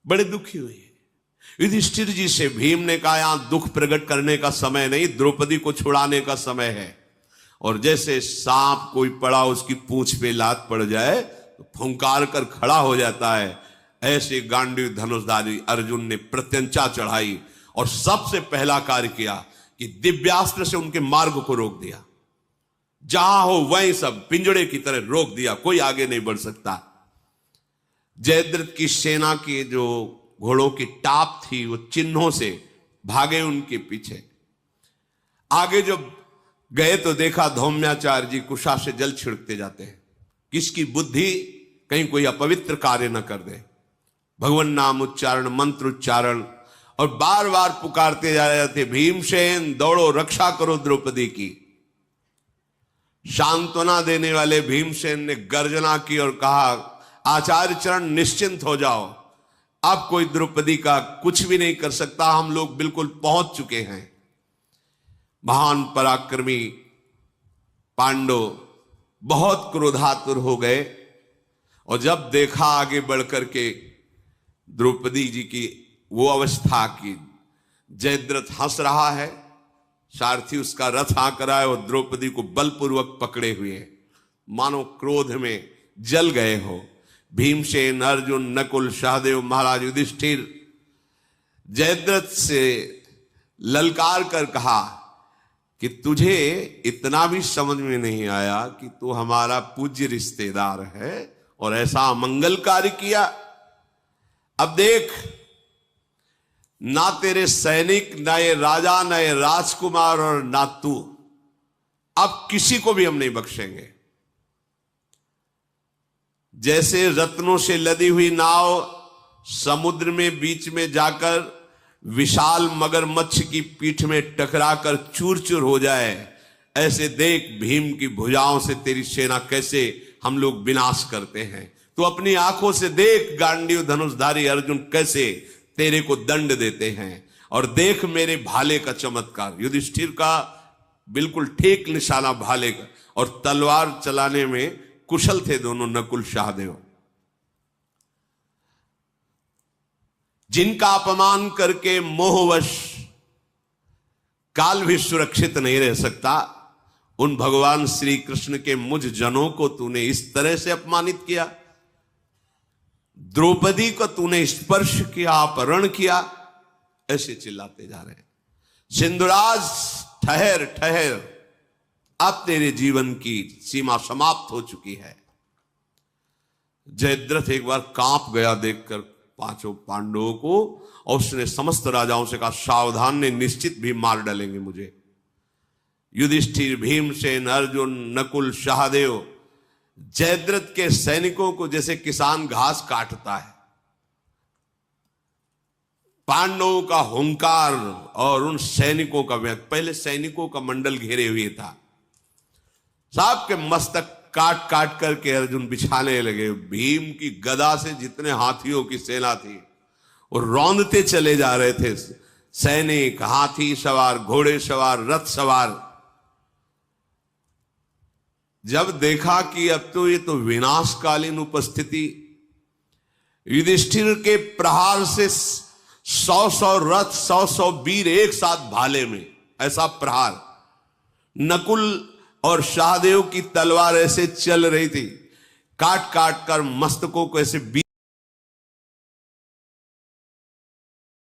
बड़े दुखी हुए। युधिष्ठिर जी से भीम ने कहा, यहां दुख प्रकट करने का समय नहीं, द्रौपदी को छुड़ाने का समय है। और जैसे सांप कोई पड़ा उसकी पूंछ पे लात पड़ जाए तो फुंकार कर खड़ा हो जाता है, ऐसे गांडीव धनुषधारी अर्जुन ने प्रत्यंचा चढ़ाई और सबसे पहला कार्य किया कि दिव्यास्त्र से उनके मार्ग को रोक दिया। जहां हो वहीं सब पिंजड़े की तरह रोक दिया, कोई आगे नहीं बढ़ सकता। जयद्रथ की सेना की जो घोड़ों की टाप थी वो चिन्हों से भागे उनके पीछे। आगे जब गए तो देखा धौम्याचार्य जी कुशा से जल छिड़कते जाते हैं। किसकी बुद्धि कहीं कोई अपवित्र कार्य न कर दे। भगवान नाम उच्चारण, मंत्र उच्चारण, और बार बार पुकारते जा रहे थे, भीमसेन दौड़ो, रक्षा करो द्रौपदी की। सांत्वना देने वाले भीमसेन ने गर्जना की और कहा, आचार्य चरण निश्चिंत हो जाओ, अब कोई द्रौपदी का कुछ भी नहीं कर सकता, हम लोग बिल्कुल पहुंच चुके हैं। महान पराक्रमी पांडव बहुत क्रोधातुर हो गए और जब देखा आगे बढ़कर के द्रौपदी जी की वो अवस्था की जयद्रथ हंस रहा है, सारथी उसका रथ हाँक रहा है और द्रौपदी को बलपूर्वक पकड़े हुए, मानो क्रोध में जल गए हो। भीमसेन, अर्जुन, नकुल, सहदेव, महाराज युधिष्ठिर जयद्रथ से ललकार कर कहा कि तुझे इतना भी समझ में नहीं आया कि तू हमारा पूज्य रिश्तेदार है और ऐसा अमंगल कार्य किया। अब देख, ना तेरे सैनिक, ना ये राजा, ना ये राजकुमार और ना तू, अब किसी को भी हम नहीं बख्शेंगे। जैसे रत्नों से लदी हुई नाव समुद्र में बीच में जाकर विशाल मगरमच्छ की पीठ में टकराकर चूर चूर हो जाए, ऐसे देख भीम की भुजाओं से तेरी सेना कैसे हम लोग विनाश करते हैं। तो अपनी आंखों से देख गांडीव धनुषधारी अर्जुन कैसे तेरे को दंड देते हैं, और देख मेरे भाले का चमत्कार। युधिष्ठिर का बिल्कुल ठीक निशाना भाले का, और तलवार चलाने में कुशल थे दोनों नकुल सहदेव। जिनका अपमान करके मोहवश काल भी सुरक्षित नहीं रह सकता, उन भगवान श्री कृष्ण के मुझ जनों को तूने इस तरह से अपमानित किया। द्रौपदी को तूने स्पर्श किया, अपहरण किया, ऐसे चिल्लाते जा रहे हैं। सिंधुराज ठहर ठहर, अब तेरे जीवन की सीमा समाप्त हो चुकी है। जयद्रथ एक बार कांप गया देखकर पांचों पांडवों को, और उसने समस्त राजाओं से कहा, सावधान, ने निश्चित भी मार डालेंगे मुझे। युधिष्ठिर, भीमसेन, अर्जुन, नकुल, सहदेव जयद्रथ के सैनिकों को जैसे किसान घास काटता है, पांडवों का हुंकार और उन सैनिकों का व्यक्त। पहले सैनिकों का मंडल घेरे हुए था, साहब के मस्तक काट काट करके अर्जुन बिछाने लगे। भीम की गदा से जितने हाथियों की सेना थी वो रौंदते चले जा रहे थे, सैनिक, हाथी सवार, घोड़े सवार, रथ सवार। जब देखा कि अब तो ये तो विनाशकालीन उपस्थिति, युधिष्ठिर के प्रहार से 100-100 रथ, 100-100 वीर एक साथ भाले में, ऐसा प्रहार। नकुल और सहदेव की तलवार ऐसे चल रही थी, काट काट कर मस्तकों को ऐसे